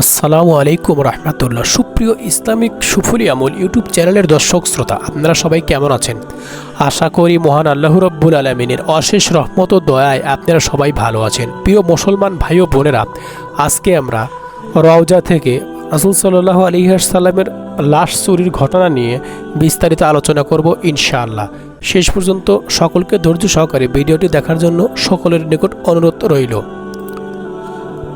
আসসালামু আলাইকুম রহমতুল্লাহ। সুপ্রিয় ইসলামিক সুফলি আমল ইউটিউব চ্যানেলের দর্শক শ্রোতা, আপনারা সবাই কেমন আছেন? আশা করি মহান আল্লাহ রব্বুল আলমিনের অশেষ রহমত ও দয়ায় আপনারা সবাই ভালো আছেন। প্রিয় মুসলমান ভাই ও বোনেরা, আজকে আমরা রওজা থেকে রাসূল সাল্লাল্লাহু আলাইহি ওয়াসাল্লামের লাশ চুরির ঘটনা নিয়ে বিস্তারিত আলোচনা করব ইনশাআল্লাহ। শেষ পর্যন্ত সকলকে ধৈর্য সহকারে ভিডিওটি দেখার জন্য সকলের নিকট অনুরোধ রইল।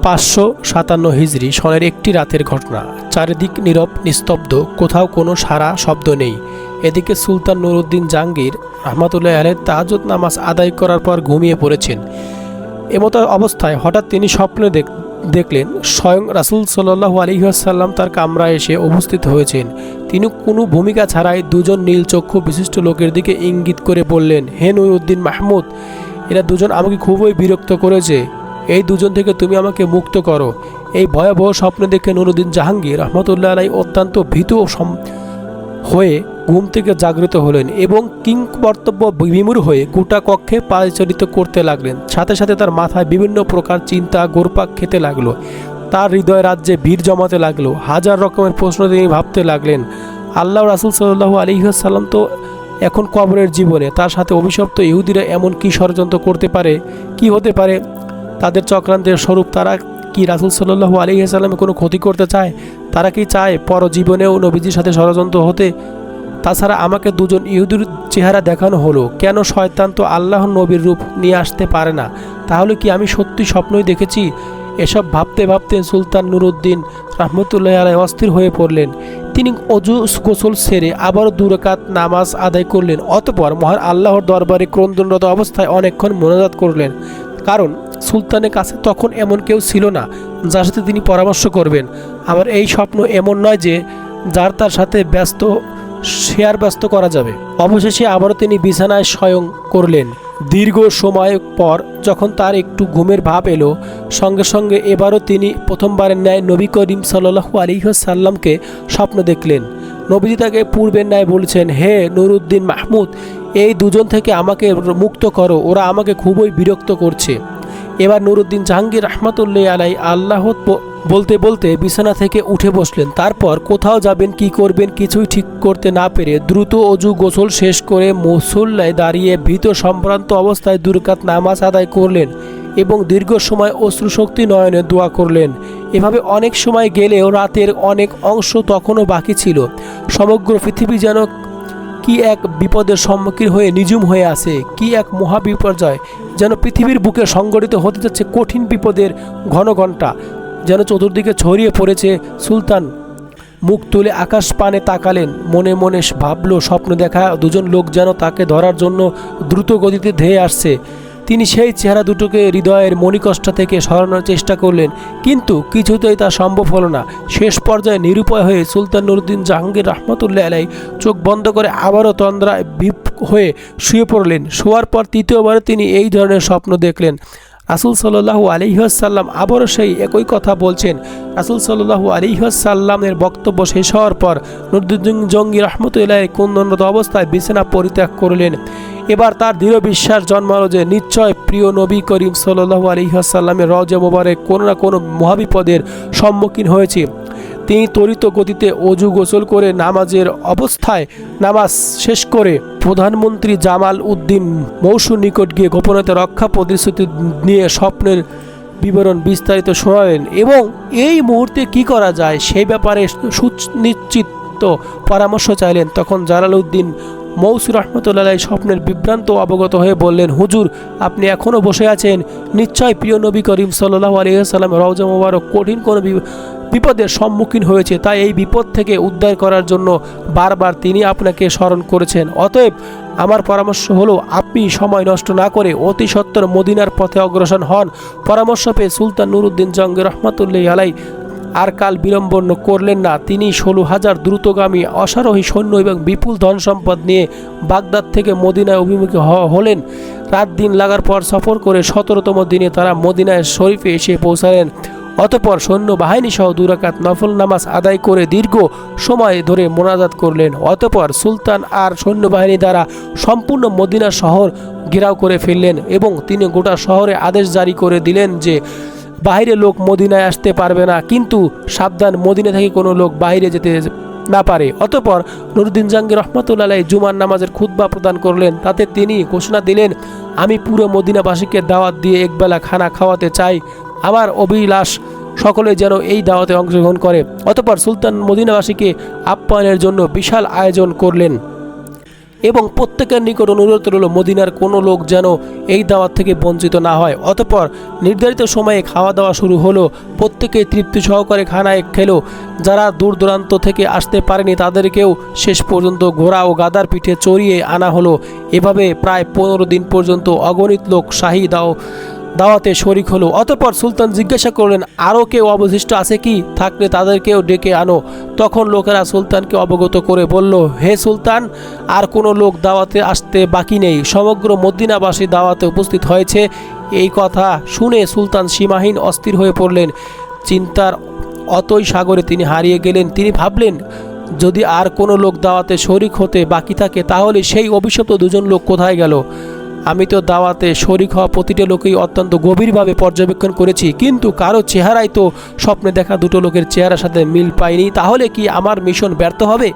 557 হিজরি সনের একটি রাতের ঘটনা। চারিদিক নীরব নিস্তব্ধ, কোথাও কোনো সারা শব্দ নেই। এদিকে সুলতান নুরউদ্দিন জাহাঙ্গীর রহমাতুল্লাহ আলাইহি তাহাজ্জুদ নামাজ আদায় করার পর ঘুমিয়ে পড়েছেন। এমতো অবস্থায় হঠাৎ তিনি স্বপ্নে দেখলেন স্বয়ং রাসূল সাল্লাল্লাহু আলাইহি ওয়াসাল্লাম তার কামরায় এসে উপস্থিত হয়েছেন। তিনি কোনো ভূমিকা ছাড়াই দুজন নীলচক্ষু বিশিষ্ট লোকের দিকে ইঙ্গিত করে বললেন, হে নুরউদ্দিন মাহমুদ, এরা দুজন আমাকে খুবই বিরক্ত করেছে। এই দুজন থেকে তুমি আমাকে মুক্ত করো। এই ভয়াবহ স্বপ্ন দেখে নুরউদ্দিন জাহাঙ্গীর রহমতুল্লাহ আলাইহি অত্যন্ত ভীত হয়ে ঘুম থেকে জাগ্রত হলেন এবং কিংকর্তব্য বিমূঢ় হয়ে গোটা কক্ষে পায়চারিত করতে লাগলেন। সাথে সাথে তার মাথায় বিভিন্ন প্রকার চিন্তা ঘুরপাক খেতে লাগলো। তার হৃদয় রাজ্যে ভিড় জমাতে লাগলো। হাজার রকমের প্রশ্ন তিনি ভাবতে লাগলেন। আল্লাহ রাসূল সাল্লাল্লাহু আলাইহি ওয়াসাল্লাম তো এখন কবরের জীবনে, তার সাথে অভিশপ্ত ইহুদিরা এমন কি ষড়যন্ত্র করতে পারে, কি হতে পারে তাদের চক্রান্তের স্বরূপ? তারা কি রাসূল সাল্লাল্লাহু আলাইহি ওয়াসাল্লামের কোনো ক্ষতি করতে চায়? তারা কি চায় পরজীবনেও নবীজির সাথে ষড়যন্ত্র হতে? তাছাড়া আমাকে দুজন ইহুদির চেহারা দেখানো হলো, কেন? শয়তান তো আল্লাহর নবীর রূপ নিয়ে আসতে পারে না। তাহলে কি আমি সত্যি স্বপ্নই দেখেছি? এসব ভাবতে ভাবতে সুলতান নুরউদ্দিন রহমতুল্লাহ আলাইহি অস্থির হয়ে পড়লেন। তিনি অজু গোসল সেরে আবারও 2 রাকাত নামাজ আদায় করলেন। অতঃপর মহান আল্লাহর দরবারে ক্রন্দনরত অবস্থায় অনেকক্ষণ মোনাজাত করলেন। কারণ সুলতানের কাছে তখন এমন কেউ ছিল না যার সাথে তিনি পরামর্শ করবেন। আমার এই স্বপ্ন এমন নয় যে যার তার সাথে ব্যস্ত করা যাবে। অবশেষে আবারও তিনি বিছানায় শয়ন করলেন। দীর্ঘ সময় পর যখন তার একটু ঘুমের ভাব এলো, সঙ্গে সঙ্গে এবারও তিনি প্রথমবারের ন্যায় নবী করিম সাল্লাল্লাহু আলাইহি ওয়াসাল্লামকে স্বপ্ন দেখলেন। নবীজি তাকে পূর্বের ন্যায় বলছেন, হে নুরউদ্দিন মাহমুদ, এই দুজন থেকে আমাকে মুক্ত করো, ওরা আমাকে খুবই বিরক্ত করছে। এবার নুরউদ্দিন জাহাঙ্গীর রহমতুল্লাহ আলাইহি আল্লাহ বলতে বলতে বিছানা থেকে উঠে বসলেন। তারপর কোথাও যাবেন, কি করবেন কিছুই ঠিক করতে না পেরে দ্রুত অজু গোসল শেষ করে মুসল্লায় দাঁড়িয়ে ভীত সম্ভ্রান্ত অবস্থায় 2 রাকাত নামাজ আদায় করলেন এবং দীর্ঘ সময় অশ্রুশক্তি নয়নে দোয়া করলেন। এভাবে অনেক সময় গেলেও রাতের অনেক অংশ তখনও বাকি ছিল। সমগ্র পৃথিবী যেন কি এক বিপদের সম্মুখীন হয়ে নিঝুম হয়ে আছে। কি এক মহাবিপর্যয়! যেন পৃথিবীর বুকে সংগঠিত হতে যাচ্ছে কঠিন বিপদের ঘন ঘণ্টা, যেন চতুর্দিকে ছড়িয়ে পড়েছে। সুলতান মুখ তুলে আকাশ পানে তাকালেন। মনে মনে ভাবল, স্বপ্ন দেখা দুজন লোক যেন তাকে ধরার জন্য দ্রুত গতিতে ধেয়ে আসছে। তিনি সেই চেহারা দুটোকে হৃদয়ের মণিকষ্ঠ থেকে সরানোর চেষ্টা করলেন, কিন্তু কিছুতেই তা সম্ভব হলো না। শেষ পর্যায়ে নিরুপায় হয়ে সুলতান নুরউদ্দিন জাহাঙ্গীর রহমতুল্লাহ আলাইহি চোখ বন্ধ করে আবারও তন্দ্রায় বিপ হয়ে শুয়ে পড়লেন। শোয়ার পর তৃতীয়বার তিনি এই ধরনের স্বপ্ন দেখলেন। রাসূল সাল্লাল্লাহু আলাইহি ওয়াসাল্লাম আবারও সেই একই কথা বলছেন। রাসূল সাল্লাল্লাহু আলাইহি ওয়াসাল্লামের বক্তব্য শেষ হওয়ার পর নুরউদ্দিন জাহাঙ্গীর রহমতুল্লাহ আলাইহি ক্রন্দনরত অবস্থায় বিছানা পরিত্যাগ করলেন। এবার তার দৃঢ় বিশ্বাস জন্মালো যে নিশ্চয় প্রিয় নবী করিম সাল্লাল্লাহু আলাইহি ওয়াসাল্লামের রওজা মোবারক কোনো না কোনো মহাবিপদের সম্মুখীন হয়েছে। তিনি ত্বরিত গতিতে অজু গোসল করে নামাজ শেষ করে প্রধানমন্ত্রী জামাল উদ্দিন মৌসুর নিকট গিয়ে গোপনীয়তা রক্ষা প্রতিশ্রুতি নিয়ে স্বপ্নের বিবরণ বিস্তারিত শোনালেন এবং এই মুহূর্তে কি করা যায় সেই ব্যাপারে সুনিশ্চিত পরামর্শ চাইলেন। তখন জালালউদ্দিন মৌসুর রহমতুল্লাহ আলাইহি স্বপ্নের বিভ্রান্ত অবগত হয়ে বললেন, হুজুর, আপনি এখনও বসে আছেন। নিশ্চয় প্রিয় নবী করিম সাল্লাল্লাহু আলাইহি ওয়াসাল্লামের রওজা মোবারক কঠিন কোনো বিপদের সম্মুখীন হয়েছে, তাই এই বিপদ থেকে উদ্ধার করার জন্য বারবার তিনি আপনাকে স্মরণ করেছেন। অতএব আমার পরামর্শ হলো, আপনি সময় নষ্ট না করে অতি সত্বর মদিনার পথে অগ্রসর হন। পরামর্শ পেয়ে সুলতান নুরউদ্দিন জাহাঙ্গীর রহমতুল্লাহ আলাইহি আর কাল বিলম্ব করলেন না। তিনি 16,000 দ্রুতগামী অশ্বারোহী সৈন্য এবং বিপুল ধন সম্পদ নিয়ে বাগদাদ থেকে মদিনায় অভিমুখী হলেন। রাত দিন লাগার পর সফর করে 17তম দিনে তারা মদিনায় শরীফে এসে পৌঁছালেন। অতঃপর সৈন্যবাহিনী সহ 2 রাকাত নফল নামাজ আদায় করে দীর্ঘ সময় ধরে মোনাজাত করলেন। অতঃপর সুলতান আর সৈন্যবাহিনী দ্বারা সম্পূর্ণ মদিনা শহর ঘেরাও করে ফেললেন এবং তিনি গোটা শহরে আদেশ জারি করে দিলেন যে বাইরে লোক মদিনায় আসতে পারবে না, কিন্তু সাবধান, মদিনা থেকে কোনো লোক বাইরে যেতে না পারে। অতঃপর নুরুদ্দিন জাহাঙ্গীর রহমতুল্লাহ আলাইহি জুমার নামাজের খুতবা প্রদান করলেন। তাতে তিনি ঘোষণা দিলেন, আমি পুরো মদিনাবাসীকে দাওয়াত দিয়ে একবেলা খানা খাওয়াতে চাই। আমার অভিলাষ সকলে যেন এই দাওয়াতে অংশগ্রহণ করে। অতঃপর সুলতান মদিনাবাসীকে আপ্যায়নের জন্য বিশাল আয়োজন করলেন এবং প্রত্যেকের নিকট অনুরোধ রইল মদিনার কোনো লোক যেন এই দাওয়াত থেকে বঞ্চিত না হয়। অতঃপর নির্ধারিত সময়ে খাওয়া দাওয়া শুরু হলো। প্রত্যেকেই তৃপ্তি সহকারে খানায় খেলো। যারা দূর দূরান্ত থেকে আসতে পারেনি তাদেরকেও শেষ পর্যন্ত ঘোড়া ও গাদার পিঠে চড়িয়ে আনা হলো। এভাবে প্রায় 15 দিন পর্যন্ত অগণিত লোক শাহী দাওয়াতে শরিক হলো। অতঃপর সুলতান জিজ্ঞাসা করলেন, আরও কেউ অবশিষ্ট আছে কি? থাকলে তাদেরকেও ডেকে আনো। তখন লোকেরা সুলতানকে অবগত করে বলল, হে সুলতান, আর কোনো লোক দাওয়াতে আসতে বাকি নেই, সমগ্র মদিনাবাসী দাওয়াতে উপস্থিত হয়েছে। এই কথা শুনে সুলতান সীমাহীন অস্থির হয়ে পড়লেন। চিন্তার অতই সাগরে তিনি হারিয়ে গেলেন। তিনি ভাবলেন, যদি আর কোনো লোক দাওয়াতে শরিক হতে বাকি থাকে তাহলে সেই অভিশপ্ত দুজন লোক কোথায় গেল? আমি তো দাওয়াতে শরিক হওয়া প্রতিটা লোকই অত্যন্ত গভীরভাবে পর্যবেক্ষণ করেছি, কিন্তু কারো চেহারাই তো স্বপ্নে দেখা দুটো লোকের চেহারার সাথে মিল পাইনি। তাহলে কি আমার মিশন ব্যর্থ হবে?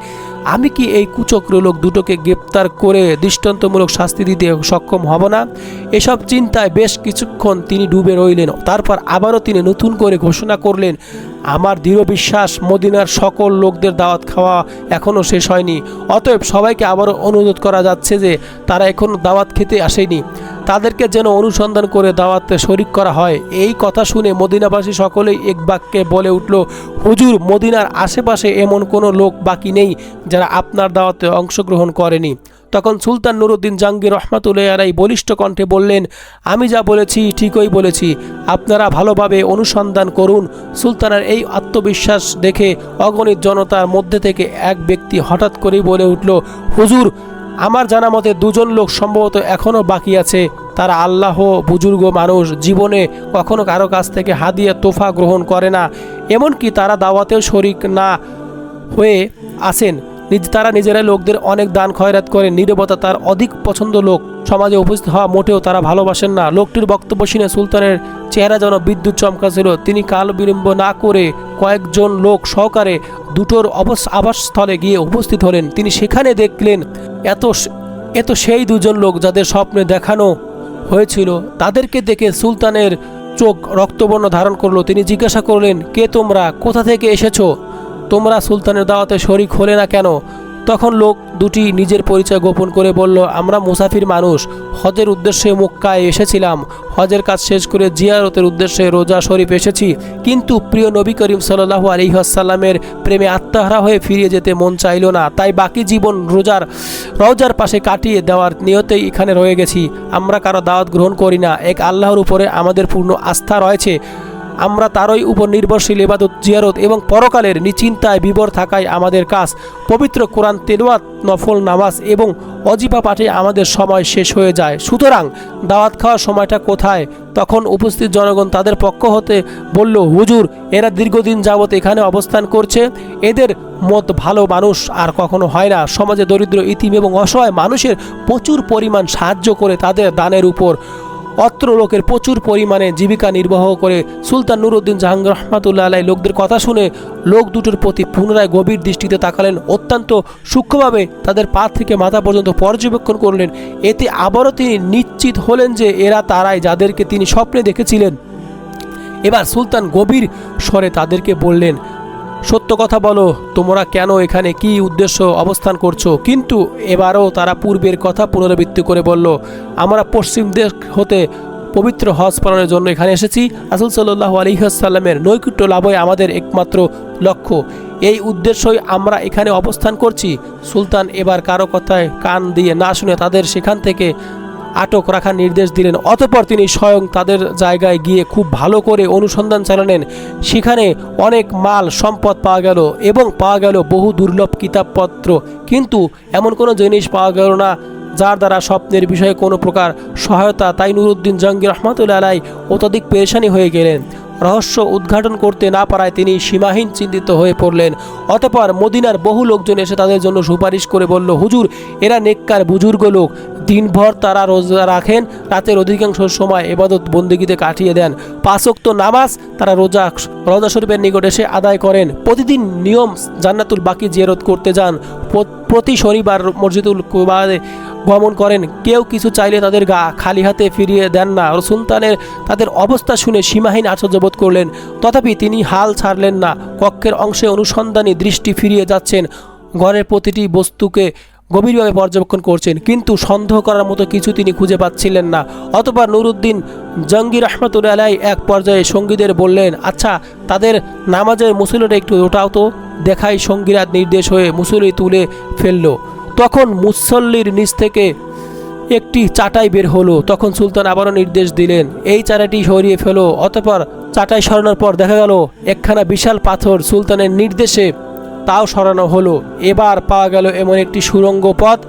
আমি কি এই কুচক্র লোক দুটোকে গ্রেপ্তার করে দৃষ্টান্তমূলক শাস্তি দিতে সক্ষম হব না? এসব চিন্তায় বেশ কিছুক্ষণ তিনি ডুবে রইলেন। তারপর আবারও তিনি নতুন করে ঘোষণা করলেন, আমার দৃঢ় বিশ্বাস মদিনার সকল লোকদের দাওয়াত খাওয়া এখনও শেষ হয়নি। অতএব সবাইকে আবারও অনুরোধ করা যাচ্ছে যে তারা এখনও দাওয়াত খেতে আসেনি, তাদেরকে যেন অনুসন্ধান করে দাওয়াতে শরিক করা হয়। এই কথা শুনে মদিনাবাসী সকলেই এক বাক্যে বলে উঠল, হুজুর, মদিনার আশেপাশে এমন কোনো লোক বাকি নেই যারা আপনার দাওয়াতে অংশগ্রহণ করেনি। তখন সুলতান নুরুদ্দিন জাহাঙ্গীর রহমতুল্লাহ আলাইহি বলিষ্ঠ কণ্ঠে বললেন, আমি যা বলেছি ঠিকই বলেছি, আপনারা ভালোভাবে অনুসন্ধান করুন। সুলতানের এই আত্মবিশ্বাস দেখে অগণিত জনতার মধ্যে থেকে এক ব্যক্তি হঠাৎ করেই বলে উঠল, হুজুর, আমার জানা মতে দুজন লোক সম্ভবত এখনও বাকি আছে। তারা আল্লাহ বুজুর্গ মানুষ, জীবনে কখনো কারো কাছ থেকে হাদিয়া তোফা গ্রহণ করে না, এমনকি তারা দাওয়াতেও শরিক না হয়ে আসেন। তারা নিজেরাই লোকদের অনেক দান খয়রাত করেন। নীরবতা তার অধিক পছন্দ লোক, সমাজে উপস্থিত হওয়া মোটেও তারা ভালোবাসেন না। লোকটির বক্তব্য শুনে সুলতানের চেহারা যেন বিদ্যুৎ চমকাছিল। তিনি কাল বিলম্ব না করে কয়েকজন লোক সহকারে দুটোর আবাসস্থলে গিয়ে উপস্থিত হলেন। তিনি সেখানে দেখলেন এত সেই দুজন লোক যাদের স্বপ্নে দেখানো হয়েছিল। তাদেরকে দেখে সুলতানের চোখ রক্তবর্ণ ধারণ করলো। তিনি জিজ্ঞাসা করলেন, কে তোমরা? কোথা থেকে এসেছো? তোমরা সুলতানের দাওয়াতে শরিক হলে না কেন? তখন লোক দুটি নিজের পরিচয় গোপন করে বলল, আমরা মুসাফির মানুষ, হজের উদ্দেশ্যে মক্কায় এসেছিলাম। হজের কাজ শেষ করে জিয়ারতের উদ্দেশ্যে রোজা শরীফ এসেছি, কিন্তু প্রিয় নবী করিম সাল্লাল্লাহু আলাইহি ওয়াসাল্লামের প্রেমে আত্মহারা হয়ে ফিরে যেতে মন চাইল না। তাই বাকি জীবন রওজার পাশে কাটিয়ে দেওয়ার নিয়তেই এখানে রয়ে গেছি। আমরা কারো দাওয়াত গ্রহণ করি না। এক আল্লাহর উপরে আমাদের পূর্ণ আস্থা রয়েছে। আমরা তারই উপর নির্ভরশীল। ইবাদত, জিয়ারত এবং পরকালের নিশ্চিন্তায় বিভোর থাকাই আমাদের কাজ। পবিত্র কোরআন তেলাওয়াত, নফল নামাজ এবং অজিফা পাঠে আমাদের সময় শেষ হয়ে যায়। সুতরাং দাওয়াত খাওয়ার সময়টা কোথায়? তখন উপস্থিত জনগণ তাদের পক্ষ হতে বলল, হুজুর, এরা দীর্ঘদিন যাবৎ এখানে অবস্থান করছে। এদের মত ভালো মানুষ আর কখনো হয় না। সমাজে দরিদ্র, ইতিম এবং অসহায় মানুষের প্রচুর পরিমাণ সাহায্য করে তাদের দানের উপর অত্র লোকের প্রচুর পরিমাণে জীবিকা নির্বাহ করে। সুলতান নুরুদ্দিন জাহাঙ্গীর রহমতুল্লাহ আলাইহি লোকদের কথা শুনে লোক দুটোর প্রতি পুনরায় গভীর দৃষ্টিতে তাকালেন। অত্যন্ত সূক্ষ্মভাবে তাদের পা থেকে মাথা পর্যন্ত পর্যবেক্ষণ করলেন। এতে আবারও তিনি নিশ্চিত হলেন যে এরা তারাই যাদেরকে তিনি স্বপ্নে দেখেছিলেন। এবার সুলতান গভীর স্বরে তাদেরকে বললেন, সত্য কথা বলো, তোমরা কেন এখানে, কি উদ্দেশ্য অবস্থান করছো? কিন্তু এবারও তারা পূর্বের কথা পুনরাবৃত্তি করে বলল, আমরা পশ্চিম দেশ হতে পবিত্র হজ পালনের জন্য এখানে এসেছি। রাসূল সাল্লাল্লাহু আলাইহি ওয়াসাল্লামের নৈকট্য লাভই আমাদের একমাত্র লক্ষ্য। এই উদ্দেশ্যই আমরা এখানে অবস্থান করছি। সুলতান এবার কারো কথায় কান দিয়ে না শুনে তাদের সেখান থেকে আটক রাখার নির্দেশ দিলেন। অতঃপর তিনি স্বয়ং তাদের জায়গায় গিয়ে খুব ভালো করে অনুসন্ধান চালালেন। সেখানে অনেক মাল সম্পদ পাওয়া গেল এবং পাওয়া গেল বহু দুর্লভ কিতাবপত্র, কিন্তু এমন কোনো জিনিস পাওয়া গেল না যার দ্বারা স্বপ্নের বিষয়ে কোনো প্রকার সহায়তা। তাই নুরুদ্দিন জাহাঙ্গীর রহমতুল্লাহ আলাইহি অত্যধিক পেরেশানি হয়ে গেলেন। রহস্য উদ্ঘাটন করতে না পারায় তিনি সীমাহীন চিন্তিত হয়ে পড়লেন। অতঃপর মদিনার বহু লোকজন এসে তাদের জন্য সুপারিশ করে বলল, হুজুর, এরা নেককার বুজুর্গ লোক, দিনভর তারা রোজা রাখেন, রাতের অধিকাংশ সময় ইবাদত বন্দেগীতে কাটিয়ে দেন, 5 ওয়াক্ত নামাজ তারা রওজা শরীফের নিকট এসে আদায় করেন, প্রতিদিন নিয়ম জান্নাতুল বাকি জিয়ারত করতে যান, প্রতি শনিবার মসজিদুল কুবায় গমন করেন, কেউ কিছু চাইলে তাদের গা খালি হাতে ফিরিয়ে দেন না। সুলতানের তাদের অবস্থা শুনে সীমাহীন আশ্চর্যবোধ করলেন, তথাপি তিনি হাল ছাড়লেন না। কক্ষের অংশে অনুসন্ধানী দৃষ্টি ফিরিয়ে যাচ্ছেন, ঘরের প্রতিটি বস্তুকে গভীরভাবে পর্যবেক্ষণ করছেন, কিন্তু সন্দেহ করার মতো কিছু তিনি খুঁজে পাচ্ছিলেন না। অতঃপর নুরুদ্দিন জাহাঙ্গীর রহমতুল্লাহ আলাইহি এক পর্যায়ে সঙ্গীদের বললেন, আচ্ছা, তাদের নামাজের মুসল্লিটা একটু ওঠাও তো। দেখাই সঙ্গীরা নির্দেশ হয়ে মুসল্লি তুলে ফেলল। তখন মুসল্লির নিচ থেকে একটি চাটাই বের হলো। তখন সুলতান আবারও নির্দেশ দিলেন, এই চাটাইটি সরিয়ে ফেলো। অতঃপর চাটাই সরানোর পর দেখা গেল একখানা বিশাল পাথর। সুলতানের নির্দেশে তাও সরানো হলো। এবার পাওয়া গেল এমন একটি সুড়ঙ্গ পথ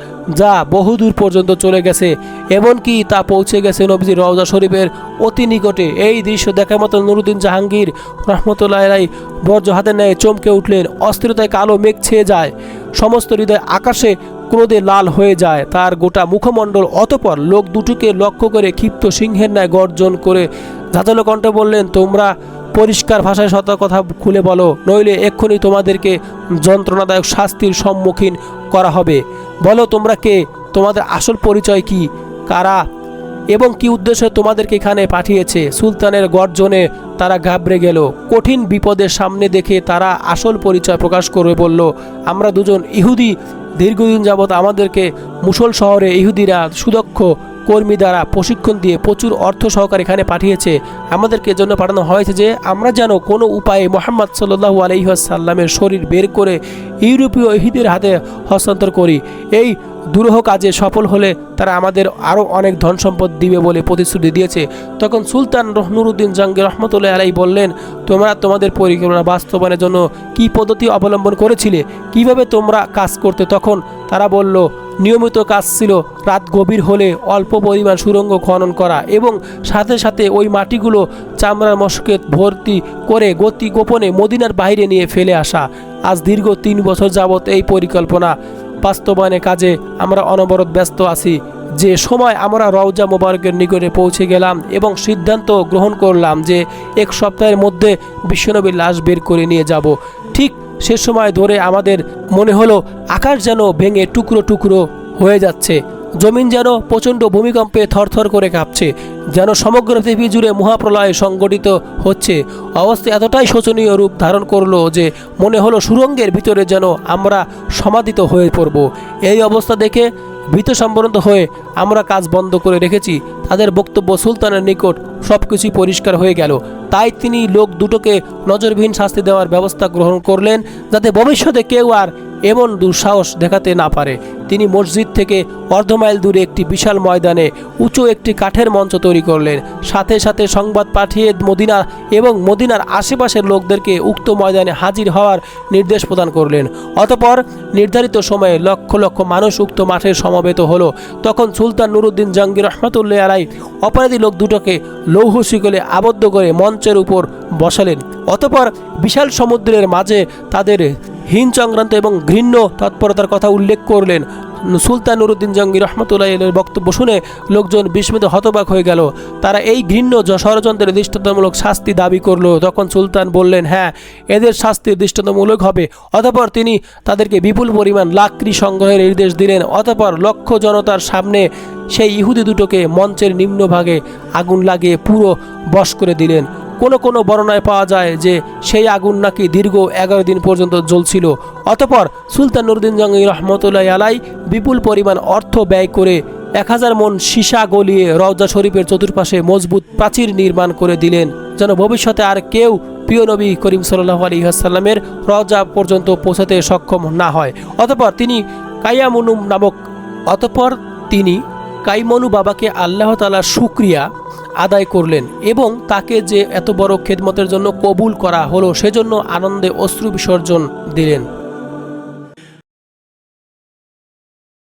যা বহুদূর পর্যন্ত চলে গেছে, এমনকি তা পৌঁছে গেছে নবীজির রওজা শরীফের অতি নিকটে। এই দৃশ্য দেখার মতো নুরুদ্দিন জাহাঙ্গীর রহমতুল্লাহ আলাইহি বজ্র হাতে নেয় চমকে উঠলেন। অস্থিরতায় কালো মেঘ ছেয়ে যায়, সমস্ত হৃদয় আকাশে ক্রোধে লাল হয়ে যায় তার গোটা মুখমণ্ডল। অতঃপর লোক দুটোকে লক্ষ্য করে ক্ষিপ্ত সিংহের ন্যায় গর্জন করে ঝাঁঝালো কণ্ঠে বললেন, তোমরা পরিষ্কার ভাষায় সত্য কথা খুলে বলো, নইলে এক্ষুনি তোমাদেরকে যন্ত্রণাদায়ক শাস্তির সম্মুখীন করা হবে। বলো তোমরা কে, তোমাদের আসল পরিচয় কি, কারা এবং কি উদ্দেশ্যে তোমাদেরকে এখানে পাঠিয়েছে। সুলতানের গর্জনে তারা ঘাবড়ে গেল। কঠিন বিপদের সামনে দেখে তারা আসল পরিচয় প্রকাশ করে বলল, আমরা দুজন ইহুদি, দীর্ঘদিন যাবৎ আমাদেরকে মুসল শহরে ইহুদিরা সুদক্ষ কর্মী দ্বারা প্রশিক্ষণ দিয়ে প্রচুর অর্থ সহকারে এখানে পাঠিয়েছে। আমাদেরকে জন্য পাঠানো হয়েছে যে আমরা যেন কোনো উপায়ে মুহাম্মদ সাল্লাল্লাহু আলাইহি ওয়াসাল্লামের শরীর বের করে ইউরোপীয় ইহুদির হাতে হস্তান্তর করি। এই দুরূহ কাজে সফল হলে তারা আমাদের আরও অনেক ধন সম্পদ দিবে বলে প্রতিশ্রুতি দিয়েছে। তখন সুলতান নুরুদ্দিন জাহাঙ্গীর রহমতুল্লাহ আলাইহি বললেন, তোমরা তোমাদের পরিকল্পনা বাস্তবায়নের জন্য কি পদ্ধতি অবলম্বন করেছিলে, কিভাবে তোমরা কাজ করতে? তখন তারা বলল, নিয়মিত কাজ ছিল রাত গভীর হলে অল্প পরিমাণ সুড়ঙ্গ খনন করা এবং সাথে সাথে ওই মাটিগুলো চামড়ার মশকে ভর্তি করে গতি গোপনে মদিনার বাইরে নিয়ে ফেলে আসা। আজ দীর্ঘ 3 বছর যাবৎ এই পরিকল্পনা বাস্তবায়নের কাজে আমরা অনবরত ব্যস্ত আছি। যে সময় আমরা রওজা মোবারকের নিকটে পৌঁছে গেলাম এবং সিদ্ধান্ত গ্রহণ করলাম যে 1 সপ্তাহের মধ্যে বিশ্বনবীর লাশ বের করে নিয়ে যাব, ঠিক সে সময় ধরে আমাদের মনে হলো আকাশ যেন ভেঙে টুকরো টুকরো হয়ে যাচ্ছে, জমিন যেন প্রচণ্ড ভূমিকম্পে থরথর করে কাঁপছে, যেন সমগ্র পৃথিবী জুড়ে মহাপ্রলয় সংগঠিত হচ্ছে। অবস্থা এতটাই শোচনীয় রূপ ধারণ করলো যে মনে হলো সুড়ঙ্গের ভিতরে যেন আমরা সমাধিত হয়ে পড়ব। এই অবস্থা দেখে ভীত সম্ভ্রান্ত হয়ে আমরা কাজ বন্ধ করে রেখেছি। তাদের বক্তব্য সুলতানের নিকট সব কিছুই পরিষ্কার হয়ে গেল। তাই তিনি লোক দুটোকে নজরবিহীন শাস্তি দেওয়ার ব্যবস্থা গ্রহণ করলেন, যাতে ভবিষ্যতে কেউ আর এমন দুঃসাহস দেখাতে না পারে। তিনি মসজিদ থেকে অর্ধমাইল দূরে একটি বিশাল ময়দানে উঁচু একটি কাঠের মঞ্চ তৈরি করলেন। সাথে সাথে সংবাদ পাঠিয়ে মদিনা এবং মদিনার আশেপাশের লোকদেরকে উক্ত ময়দানে হাজির হওয়ার নির্দেশ প্রদান করলেন। অতঃপর নির্ধারিত সময়ে লক্ষ লক্ষ মানুষ উক্ত মাঠে সমবেত হলো। তখন সুলতান নুরুদ্দিন জাহাঙ্গীর রহমতুল্লাহ আলাইহি অপরাধী লোক দুটোকে লৌহ শিকলে আবদ্ধ করে মঞ্চের উপর বসালেন। অতঃপর বিশাল সমুদ্রের মাঝে তাদের হীন চক্রান্ত এবং ঘৃণ্য তৎপরতার কথা উল্লেখ করলেন। সুলতান নুরুদ্দিন জাহাঙ্গীর রহমতুল্লাহ আলাইহির বক্তব্য শুনে লোকজন বিস্মিত হতবাক হয়ে গেল। তারা এই ঘৃণ্য ষড়যন্ত্রের দৃষ্টান্তমূলক শাস্তি দাবি করলো। তখন সুলতান বললেন, হ্যাঁ, এদের শাস্তির দৃষ্টান্তমূলক হবে। অতঃপর তিনি তাদেরকে বিপুল পরিমাণ লাকড়ি সংগ্রহের নির্দেশ দিলেন। অতঃপর লক্ষ জনতার সামনে সেই ইহুদি দুটোকে মঞ্চের নিম্নভাগে আগুন লাগিয়ে পুরো বশ করে দিলেন। কোনো বর্ণনায় পাওয়া যায় যে সেই আগুন নাকি দীর্ঘ 11 দিন পর্যন্ত জ্বলছিল। অতঃপর সুলতান নুরুদ্দিন জাহাঙ্গীর রহমতুল্লাহ আলাইহি বিপুল পরিমাণ অর্থ ব্যয় করে 1000 মণ সীসা গলিয়ে রওজা শরীফের চতুর্পাশে মজবুত প্রাচীর নির্মাণ করে দিলেন, যেন ভবিষ্যতে আর কেউ প্রিয় নবী করিম সাল্লাল্লাহু আলাইহি ওয়াসাল্লামের রওজা পর্যন্ত পৌঁছাতে সক্ষম না হয়। অতঃপর তিনি কাইমনু বাবাকে আল্লাহ তাআলার শুকরিয়া আদায় করলেন এবং তাকে যে এত বড় খেদমতের জন্য কবুল করা হলো সেজন্য আনন্দে অশ্রু বিসর্জন দিলেন।